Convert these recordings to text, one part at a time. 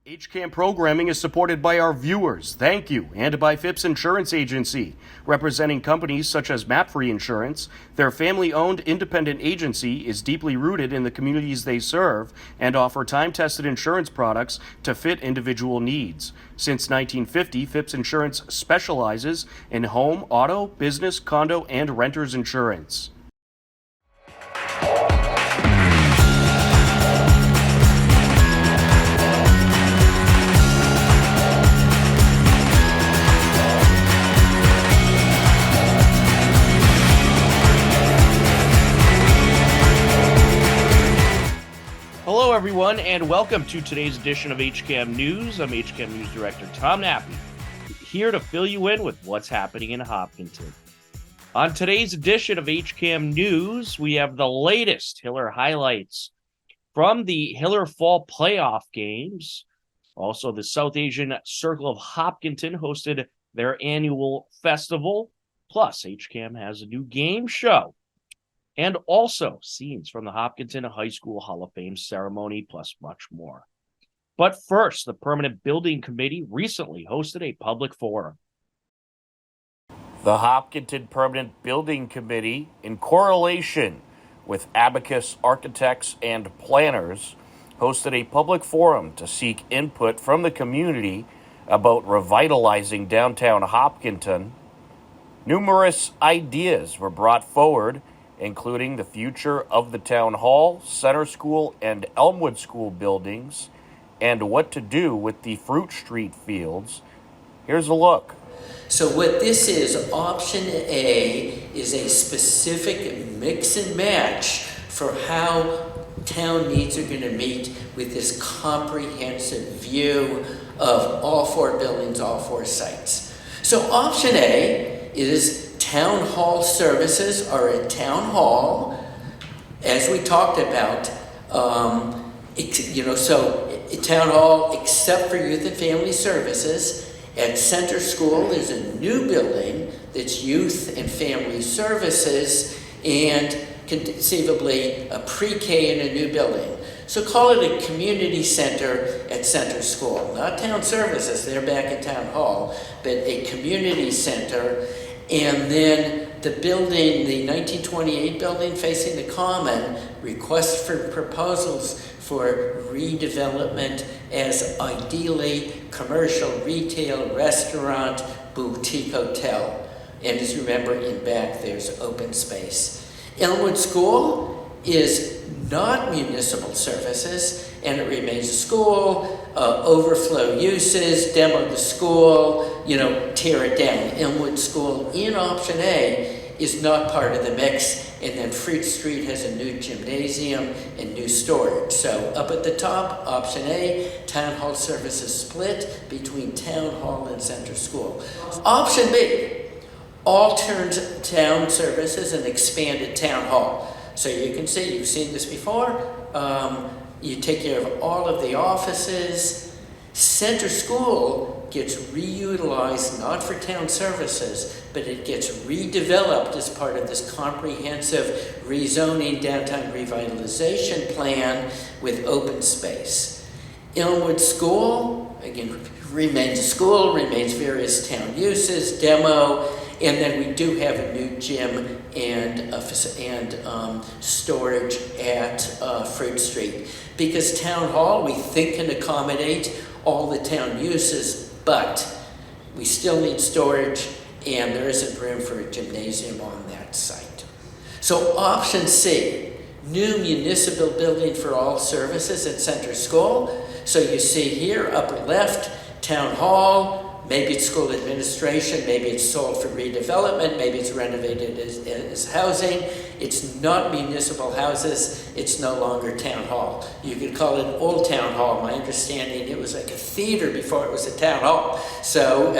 HCAM programming is supported by our viewers, thank you, and by Phipps Insurance Agency, representing companies such as MapFree Insurance. Their family-owned independent agency is deeply rooted in the communities they serve and offer time-tested insurance products to fit individual needs. Since 1950, Phipps Insurance specializes in home, auto, business, condo, and renters insurance. Hello, everyone, and welcome to today's edition of HCAM News. I'm HCAM News Director Tom Nappy, here to fill you in with what's happening in Hopkinton. On today's edition of HCAM News, we have the latest Hiller highlights from the Hiller Fall Playoff games. Also, the South Asian Circle of Hopkinton hosted their annual festival. Plus, HCAM has a new game show. And also scenes from the Hopkinton High School Hall of Fame ceremony, plus much more. But first, the Permanent Building Committee recently hosted a public forum. The Hopkinton Permanent Building Committee, in correlation with Abacus Architects and Planners, hosted a public forum to seek input from the community about revitalizing downtown Hopkinton. Numerous ideas were brought forward, including the future of the Town Hall, Center School, and Elmwood School buildings, and what to do with the Fruit Street fields. Here's a look. So what this is, option A, is a specific mix and match for how town needs are going to meet with this comprehensive view of all four buildings, all four sites. So option A is town hall services are at town hall, as we talked about. So town hall, except for youth and family services. At Center School, there's a new building that's youth and family services, and conceivably a pre-K in a new building. So call it a community center at Center School, not town services. They're back at town hall, but a community center. And then the building, the 1928 building facing the Common, request for proposals for redevelopment as ideally commercial, retail, restaurant, boutique hotel. And as you remember, in back there's open space. Elmwood School is not municipal services, and it remains a school. Overflow uses, demo the school, tear it down. Elmwood School in option A is not part of the mix. And then Fruit Street has a new gymnasium and new storage. So up at the top, option A, town hall services split between town hall and Center School. Option B, all town services and expanded town hall. So you can see, you've seen this before. You take care of all of the offices. Center School gets reutilized, not for town services, but it gets redeveloped as part of this comprehensive rezoning downtown revitalization plan with open space. Elmwood School, again, remains a school, remains various town uses, demo, and then we do have a new gym and storage at Fruit Street. Because Town Hall, we think, can accommodate all the town uses, but we still need storage, and there isn't room for a gymnasium on that site. So option C, new municipal building for all services at Center School. So you see here, upper left, Town Hall. Maybe it's school administration, maybe it's sold for redevelopment, maybe it's renovated as housing. It's not municipal houses, it's no longer town hall. You could call it Old Town Hall. My understanding, it was like a theater before it was a town hall. So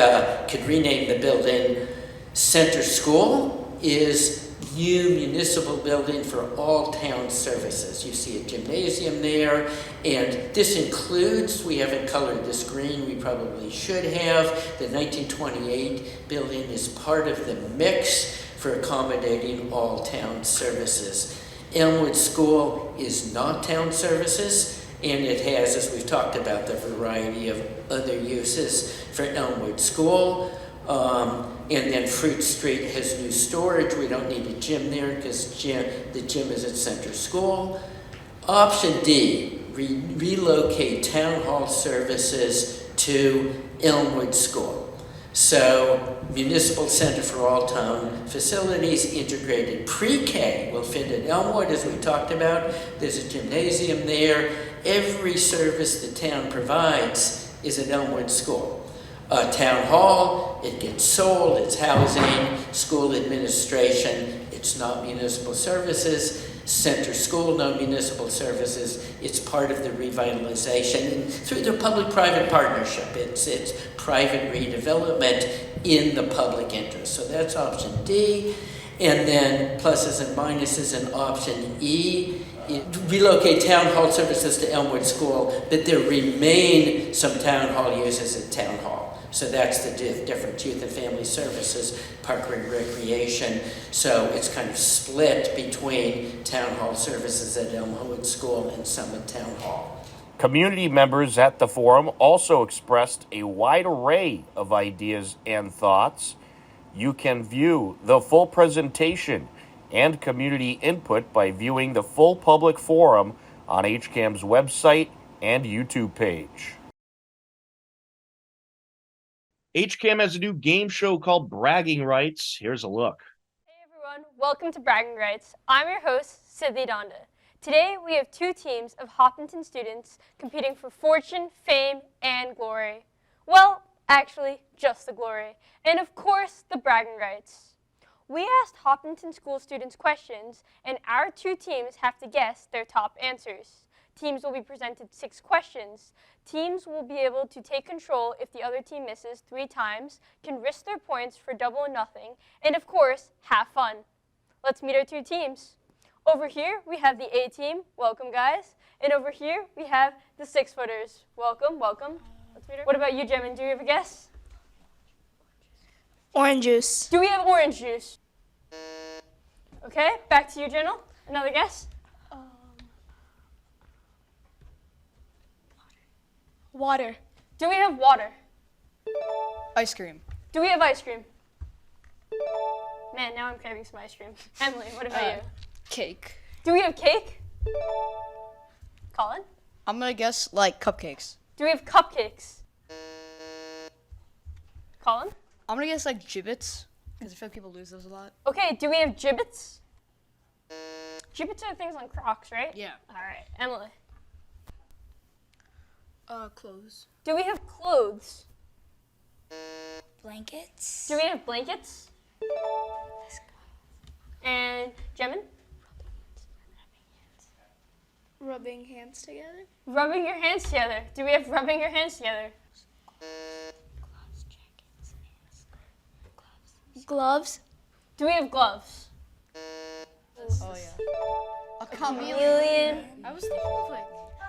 could rename the building. Center School is new municipal building for all town services. You see a gymnasium there, and this includes, we haven't colored this green, we probably should have, the 1928 building is part of the mix for accommodating all town services. Elmwood School is not town services, and it has, as we've talked about, the variety of other uses for Elmwood School. And then Fruit Street has new storage. We don't need a gym there because the gym is at Center School. Option D, relocate town hall services to Elmwood School. So, Municipal Center for All Town Facilities, integrated pre-K will fit at Elmwood, as we talked about. There's a gymnasium there. Every service the town provides is at Elmwood School. Town hall, it gets sold, it's housing, school administration, it's not municipal services. Center School, no municipal services. It's part of the revitalization and through the public-private partnership. It's private redevelopment in the public interest. So that's option D. And then pluses and minuses in option E. Relocate town hall services to Elmwood School, but there remain some town hall uses at town hall. So that's the different youth and family services, park and recreation. So it's kind of split between town hall services at Elmwood School and some at town hall. Community members at the forum also expressed a wide array of ideas and thoughts. You can view the full presentation and community input by viewing the full public forum on HCAM's website and YouTube page. HCAM has a new game show called Bragging Rights. Here's a look. Hey everyone, welcome to Bragging Rights. I'm your host, Siddhi Donda. Today we have two teams of Hopkinton students competing for fortune, fame, and glory. Well, actually, just the glory. And of course, the bragging rights. We asked Hopkinton school students questions, and our two teams have to guess their top answers. Teams will be presented 6 questions. Teams will be able to take control if the other team misses 3 times, can risk their points for double or nothing, and of course, have fun. Let's meet our two teams. Over here, we have the A team. Welcome, guys. And over here, we have the 6-footers. Welcome, welcome. Let's meet her. What about you, Gemma? Do you have a guess? Orange juice. Do we have orange juice? Okay, back to you, Jenna. Another guess? Water. Do we have water? Ice cream. Do we have ice cream? Man, now I'm craving some ice cream. Emily, what about you? Cake. Do we have cake? Colin? I'm gonna guess like cupcakes. Do we have cupcakes? Colin? I'm gonna guess like gibbets, because I feel like people lose those a lot. Okay, do we have gibbets? Gibbets are things on Crocs, right? Yeah. All right, Emily. Clothes. Do we have clothes? Blankets. Do we have blankets? And Jemin? Rubbing hands together. Rubbing your hands together. Do we have rubbing your hands together? Gloves. Do we have gloves? Oh yeah. A Chameleon. I was thinking of like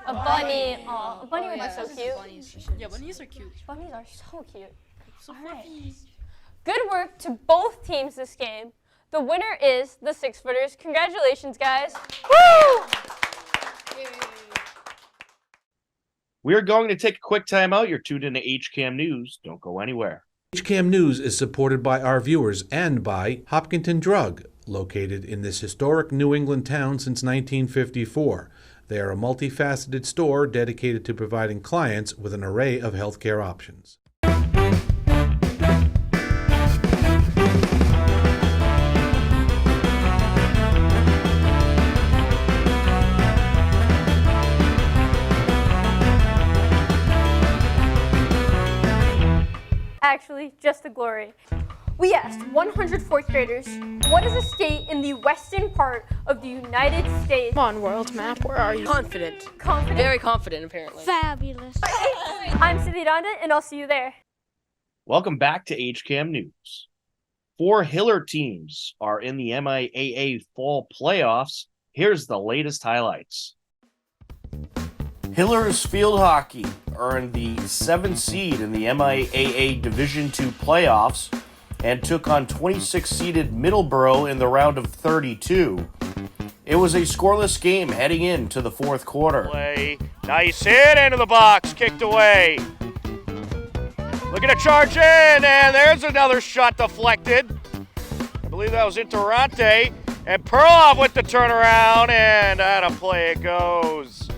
A bunny. Aw, a bunny would be yeah, so cute. Yeah, bunnies are cute. Bunnies are so cute. So All right. fluffy. Good work to both teams this game. The winner is the 6-footers. Congratulations, guys. Woo! We're going to take a quick time out. You're tuned into HCAM News. Don't go anywhere. HCAM News is supported by our viewers and by Hopkinton Drug, located in this historic New England town since 1954. They are a multifaceted store dedicated to providing clients with an array of healthcare options. Actually, just the glory. We asked 100 fourth graders, what is a state in the western part of the United States? Come on, world map, where are you? Confident. Confident? Very confident, apparently. Fabulous. I'm Siddhi Donda, and I'll see you there. Welcome back to HCAM News. 4 Hiller teams are in the MIAA Fall Playoffs. Here's the latest highlights. Hiller's Field Hockey earned the 7th seed in the MIAA Division II playoffs and took on 26-seeded Middleborough in the round of 32. It was a scoreless game heading into the fourth quarter. Play. Nice hit into the box, kicked away. Looking to charge in, and there's another shot deflected. I believe that was Interante. And Perlov with the turnaround, and out of play it goes.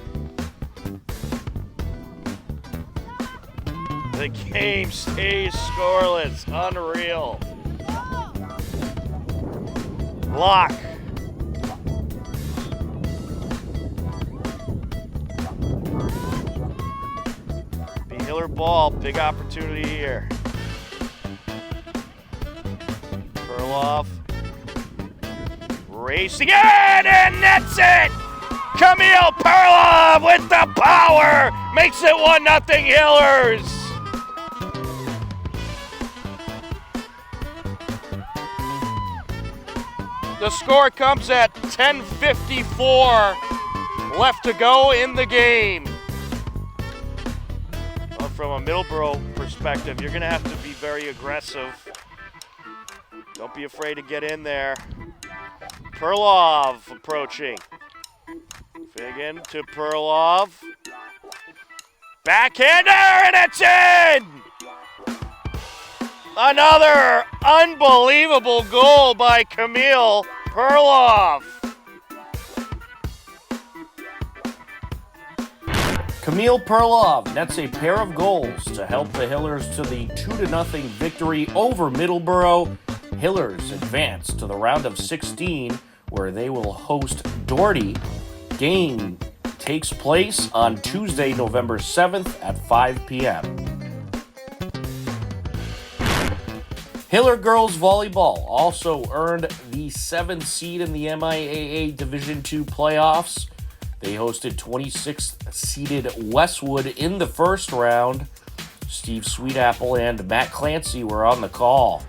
The game stays scoreless. Unreal. Block. The Hiller ball, big opportunity here. Perlov. Racing in, and that's it! Camille Perlov with the power makes it 1-0 Hillers. The score comes at 10:54 left to go in the game. Well, from a Middleborough perspective, you're going to have to be very aggressive. Don't be afraid to get in there. Perlov approaching. Figgin to Perlov. Backhander, and it's in! Another unbelievable goal by Camille Perlov. Camille Perlov nets a pair of goals to help the Hillers to the 2-0 victory over Middleborough. Hillers advance to the round of 16, where they will host Doherty. Game takes place on Tuesday, November 7th at 5 p.m. Hiller girls volleyball also earned the 7th seed in the MIAA Division II playoffs. They hosted 26th seeded Westwood in the first round. Steve Sweetapple and Matt Clancy were on the call.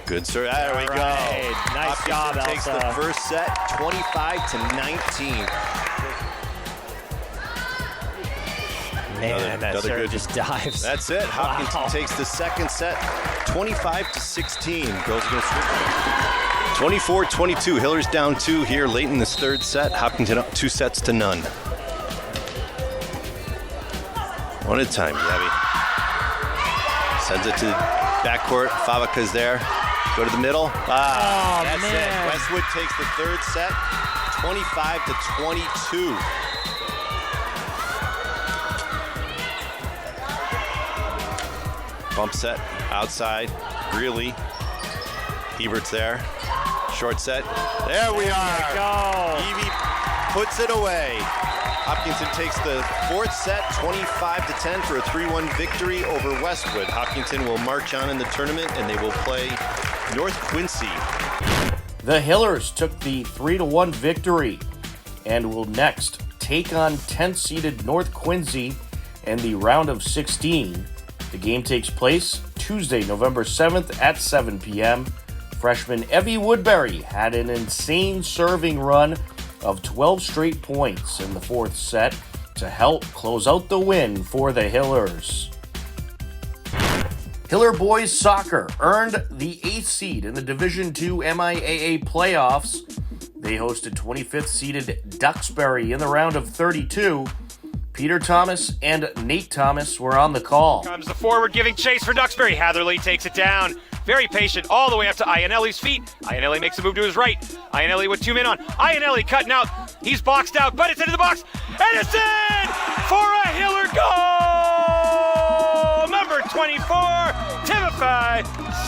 Good, sir. There we go. Nice job, Elsa. Takes the first set, 25-19. Man, that serve just dives. That's it. Hopkinton takes the second set, 25-16. Girls against 24-22. Hillers down 2 here late in this third set. Hopkinton up 2-0. One at a time, Yavi. Sends it to the backcourt. Favaka's there. Go to the middle. That's man. it. Westwood takes the third set, 25-22. Bump set outside. Greeley. Ebert's there. Short set. There we are. Go. Evie puts it away. Hopkinton takes the fourth set, 25-10 for a 3-1 victory over Westwood. Hopkinton will march on in the tournament, and they will play North Quincy. The Hillers took the 3-1 victory and will next take on 10th seeded North Quincy in the round of 16. The game takes place Tuesday, November 7th at 7 p.m. Freshman Evie Woodbury had an insane serving run of 12 straight points in the fourth set to help close out the win for the Hillers. Hiller boys soccer earned the 8th seed in the Division II MIAA playoffs. They hosted 25th seeded Duxbury in the round of 32. Peter Thomas and Nate Thomas were on the call. Comes the forward giving chase for Duxbury. Hatherley takes it down. Very patient all the way up to Iannelli's feet. Iannelli makes a move to his right. Iannelli with 2 men on. Iannelli cutting out. He's boxed out, but it's into the box. And it's in for a Hiller goal! Number 24, Timofey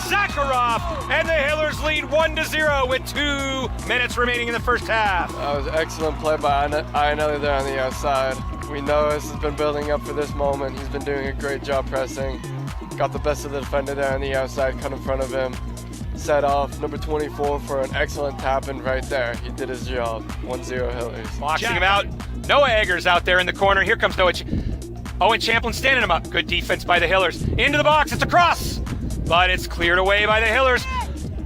Zakharov. And the Hillers lead 1-0 with 2 minutes remaining in the first half. That was an excellent play by Iannelli there on the outside. We know this has been building up for this moment. He's been doing a great job pressing. Got the best of the defender there on the outside, cut in front of him. Set off number 24 for an excellent tap-in right there. He did his job. 1-0 Hillers. Boxing him out. Noah Eggers out there in the corner. Here comes Noah. Owen Champlin standing him up. Good defense by the Hillers. Into the box. It's a cross. But it's cleared away by the Hillers.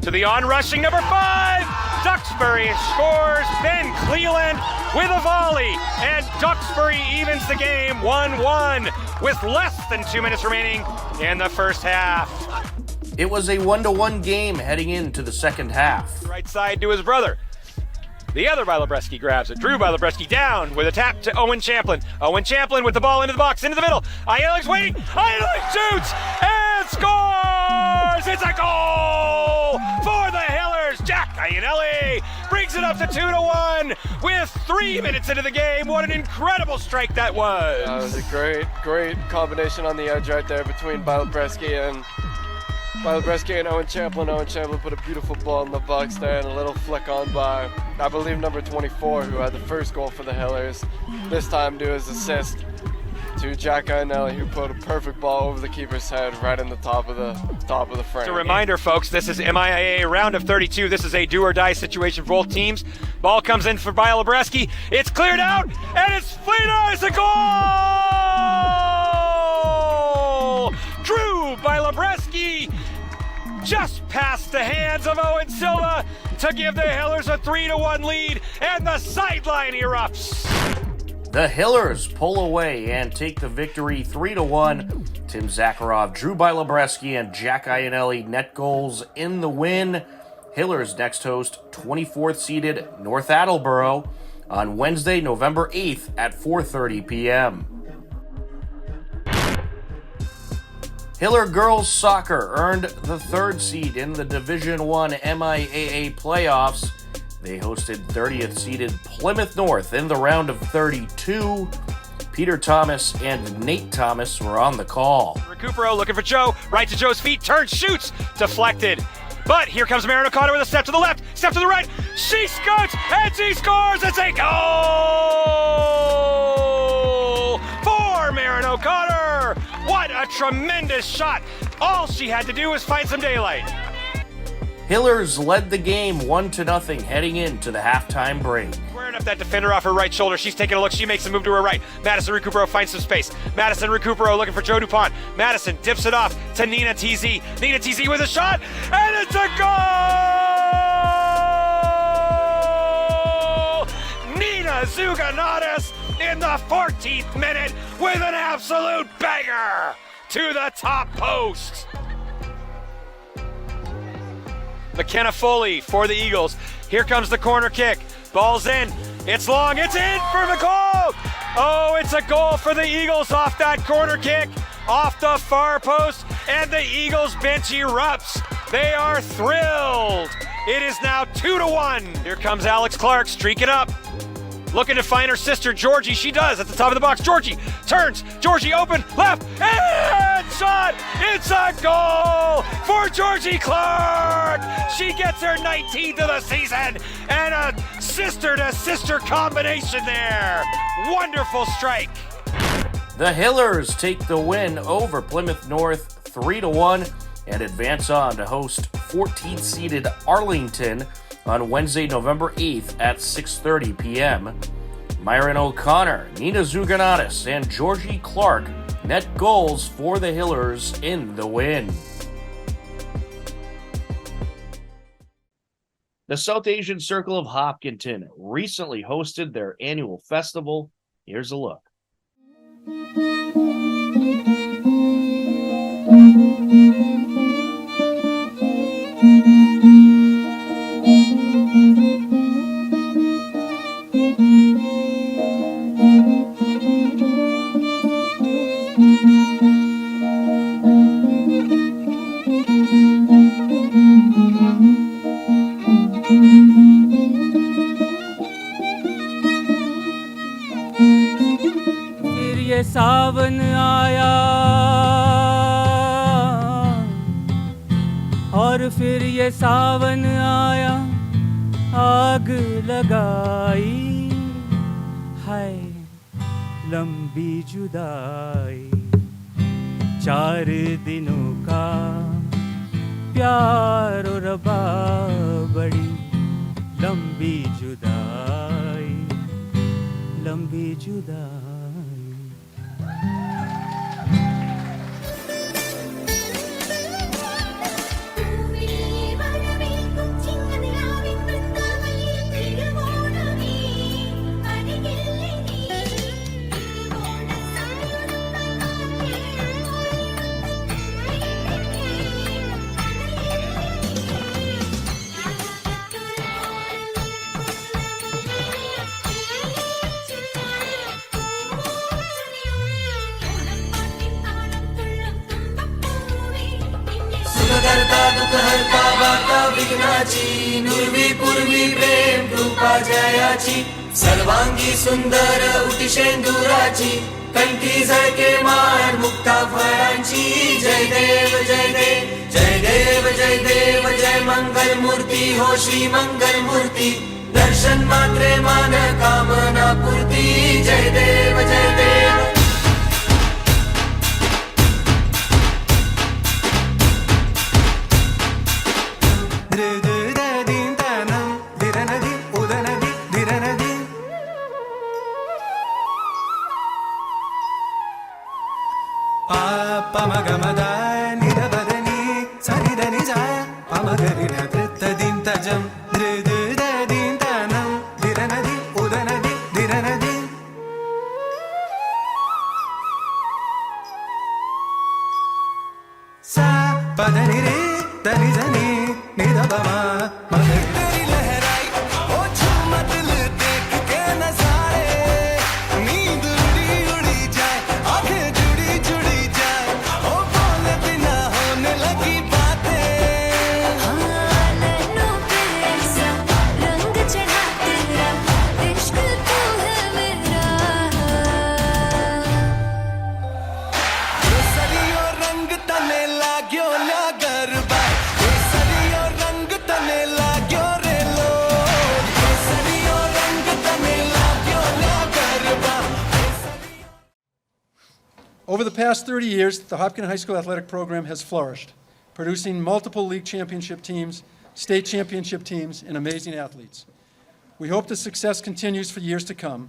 To the on-rushing number 5. Duxbury scores. Ben Cleland with a volley. And Duxbury evens the game 1-1 with less than 2 minutes remaining in the first half. It was a 1-1 game heading into the second half. Right side to his brother. The other Bilobreski grabs it. Drew Bilobreski down with a tap to Owen Champlin. Owen Champlin with the ball into the box, into the middle. Iolik's waiting. Iolik shoots and scores! It's a goal for the Hillers. Jack Iannelli brings it up to 2-1 with 3 minutes into the game. What an incredible strike that was. That was a great combination on the edge right there between Bilobreski and Owen Champlin. Owen Champlin put a beautiful ball in the box there and a little flick on by, I believe, number 24, who had the first goal for the Hillers. This time to his assist to Jack Iannelli, who put a perfect ball over the keeper's head right in the top of the frame. Just a reminder, folks, this is MIAA round of 32. This is a do or die situation for both teams. Ball comes in for Bilobreski. It's cleared out, and it's Flina. It's a goal! Drew Bilobreski just past the hands of Owen Silva to give the Hillers a 3-1 lead, and the sideline erupts. The Hillers pull away and take the victory 3-1. Tim Zakharov, Drew Bilobreski, and Jack Iannelli net goals in the win. Hillers next host 24th seeded North Attleboro on Wednesday, November 8th at 4:30 p.m. Hiller girls soccer earned the 3rd seed in the Division I MIAA playoffs. They hosted 30th seeded Plymouth North in the round of 32. Peter Thomas and Nate Thomas were on the call. Recupero looking for Joe, right to Joe's feet, turns, shoots, deflected. But here comes Marin O'Connor with a step to the left, step to the right. She scoots and she scores. It's a goal for Marin O'Connor. What a tremendous shot. All she had to do was find some daylight. Hillers led the game 1-0 heading into the halftime break. Squaring up that defender off her right shoulder. She's taking a look. She makes a move to her right. Madison Recupero finds some space. Madison Recupero looking for Joe DuPont. Madison dips it off to Nina TZ. Nina TZ with a shot, and it's a goal! Nina Zuganatis in the 14th minute with an absolute banger to the top post. McKenna Foley for the Eagles. Here comes the corner kick. Ball's in. It's long. It's in for the goal. Oh, it's a goal for the Eagles off that corner kick, off the far post, and the Eagles bench erupts. They are thrilled. It is now 2-1. Here comes Alex Clark streaking up. Looking to find her sister, Georgie. She does at the top of the box. Georgie turns. Georgie open, left, and shot. It's a goal for Georgie Clark. She gets her 19th of the season, and a sister-to-sister combination there. Wonderful strike. The Hillers take the win over Plymouth North 3-1 and advance on to host 14th seeded Arlington on Wednesday, November 8th at 6:30 p.m. Myron O'Connor, Nina Zuganatis, and Georgie Clark net goals for the Hillers in the win. The South Asian Circle of Hopkinton recently hosted their annual festival. Here's a look. सावन आया और फिर ये सावन आया आग लगाई हाय लंबी जुदाई 4 दिनों का प्यार और रबा बड़ी लंबी जुदाई लंबी जुदाई दुःख हरता वार्ता विघ्नाची नुरवी पूर्वी प्रेम कृपा जयाची सर्वांगी सुंदर उटी शेंदुराची कंठी झळके माळ मुक्ता फळांची जय देव जय देव जय देव जय देव जय मंगल मूर्ती हो श्री मंगल मूर्ती दर्शन मात्रे मान कामना पूर्ती जय देव जय देव Over the past 30 years, the Hopkins High School athletic program has flourished, producing multiple league championship teams, state championship teams, and amazing athletes. We hope the success continues for years to come.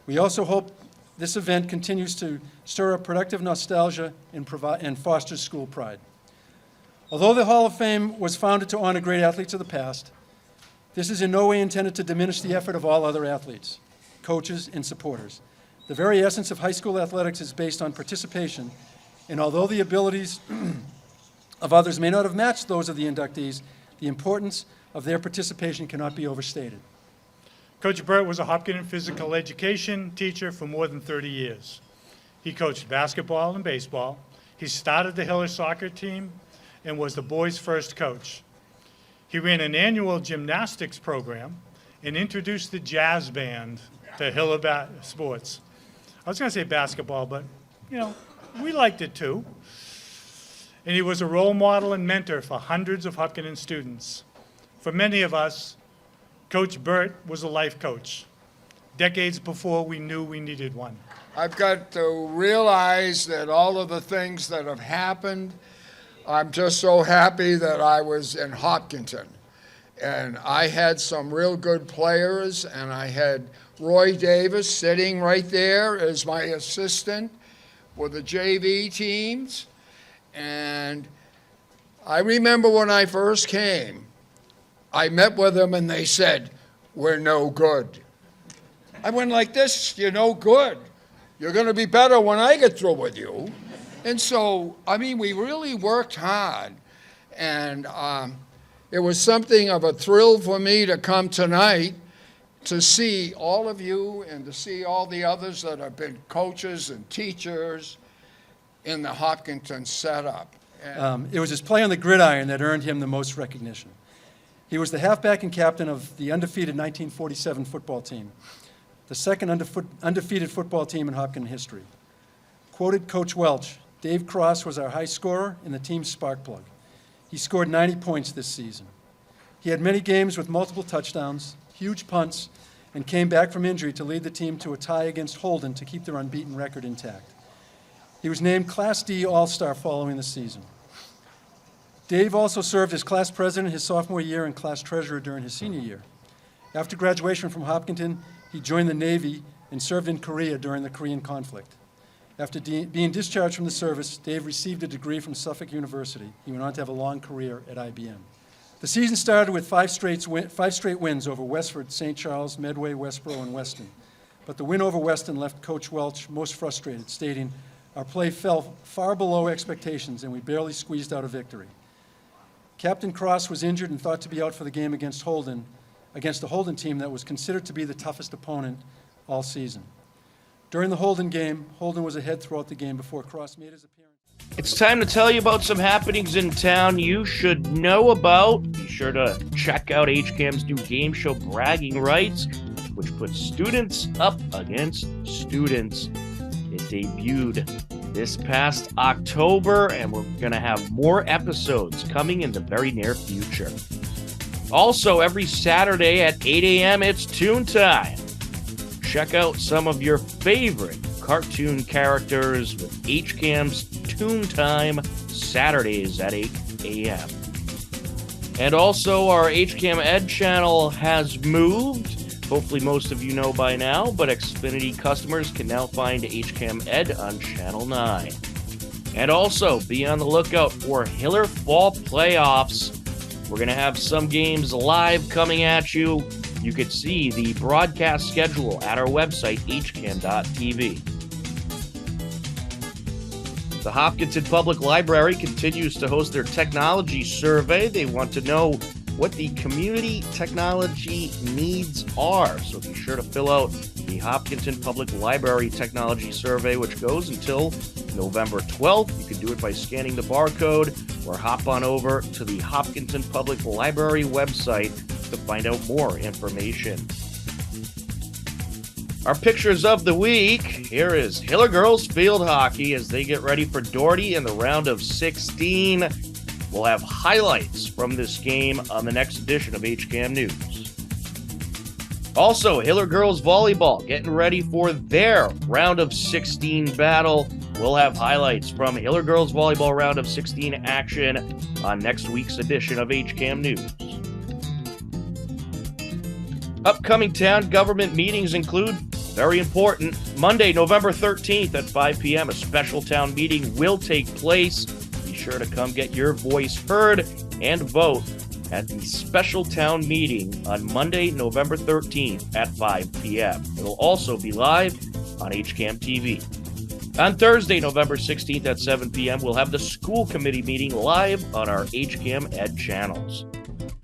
We also hope this event continues to stir up productive nostalgia and fosters school pride. Although the Hall of Fame was founded to honor great athletes of the past, this is in no way intended to diminish the effort of all other athletes, coaches, and supporters. The very essence of high school athletics is based on participation, and although the abilities of others may not have matched those of the inductees, the importance of their participation cannot be overstated. Coach Burt was a Hopkins physical education teacher for more than 30 years. He coached basketball and baseball. He started the Hiller soccer team and was the boys' first coach. He ran an annual gymnastics program and introduced the jazz band to Hiller sports. I was going to say basketball, but, you know, we liked it too. And he was a role model and mentor for hundreds of Hopkins students. For many of us, Coach Burt was a life coach, decades before we knew we needed one. I've got to realize that all of the things that have happened, I'm just so happy that I was in Hopkinton. And I had some real good players, and I had Roy Davis sitting right there as my assistant with the JV teams. And I remember when I first came, I met with them and they said, "We're no good." I went like this, "You're no good. You're going to be better when I get through with you." And so, I mean, we really worked hard. And it was something of a thrill for me to come tonight to see all of you and to see all the others that have been coaches and teachers in the Hopkinton setup. It was his play on the gridiron that earned him the most recognition. He was the halfback and captain of the undefeated 1947 football team, the second undefeated football team in Hopkins history. Quoted Coach Welch, "Dave Cross was our high scorer and the team's spark plug. He scored 90 points this season. He had many games with multiple touchdowns, huge punts, and came back from injury to lead the team to a tie against Holden to keep their unbeaten record intact. He was named Class D All-Star following the season. Dave also served as class president his sophomore year and class treasurer during his senior year. After graduation from Hopkinton, he joined the Navy and served in Korea during the Korean conflict. After being discharged from the service, Dave received a degree from Suffolk University. He went on to have a long career at IBM. The season started with five straight wins over Westford, St. Charles, Medway, Westboro, and Weston. But the win over Weston left Coach Welch most frustrated, stating, "Our play fell far below expectations and we barely squeezed out a victory." Captain Cross was injured and thought to be out for the game against the Holden team that was considered to be the toughest opponent all season. During the Holden game, Holden was ahead throughout the game before Cross made his appearance. It's time to tell you about some happenings in town you should know about. Be sure to check out HCAM's new game show, Bragging Rights, which puts students up against students. It debuted this past October, and we're going to have more episodes coming in the very near future. Also, every Saturday at 8 a.m., it's Toon Time. Check out some of your favorite cartoon characters with HCAM's Toon Time Saturdays at 8 a.m. And also, our HCAM Ed channel has moved. Hopefully most of you know by now, but Xfinity customers can now find HCAM Ed on Channel 9. And also, be on the lookout for Hiller Fall Playoffs. We're going to have some games live coming at you. You could see the broadcast schedule at our website, hcam.tv. The Hopkinton Public Library continues to host their technology survey. They want to know what the community technology needs are. So be sure to fill out the Hopkinton Public Library Technology Survey, which goes until November 12th. You can do it by scanning the barcode or hop on over to the Hopkinton Public Library website to find out more information. Our pictures of the week. Here is Hiller Girls Field Hockey as they get ready for Doherty in the round of 16. We'll have highlights from this game on the next edition of HCAM News. Also, Hiller Girls Volleyball getting ready for their round of 16 battle. We'll have highlights from Hiller Girls Volleyball round of 16 action on next week's edition of HCAM News. Upcoming town government meetings include, very important, Monday, November 13th at 5 p.m., a special town meeting will take place. Be sure to come get your voice heard and vote at the special town meeting on Monday, November 13th at 5 p.m. It'll also be live on HCAM TV. On Thursday, November 16th at 7 p.m., we'll have the school committee meeting live on our HCAM Ed channels.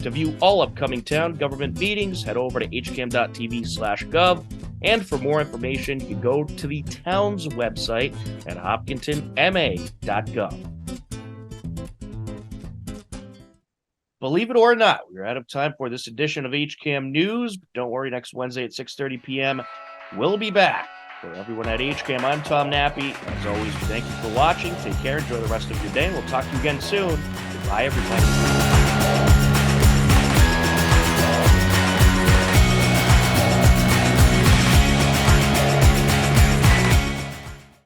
To view all upcoming town government meetings, head over to hcam.tv/gov. And for more information, you can go to the town's website at hopkintonma.gov. Believe it or not, we're out of time for this edition of HCAM News. But don't worry, next Wednesday at 6:30 p.m., we'll be back. For everyone at HCAM, I'm Tom Nappy. As always, thank you for watching. Take care. Enjoy the rest of your day. We'll talk to you again soon. Goodbye, everybody.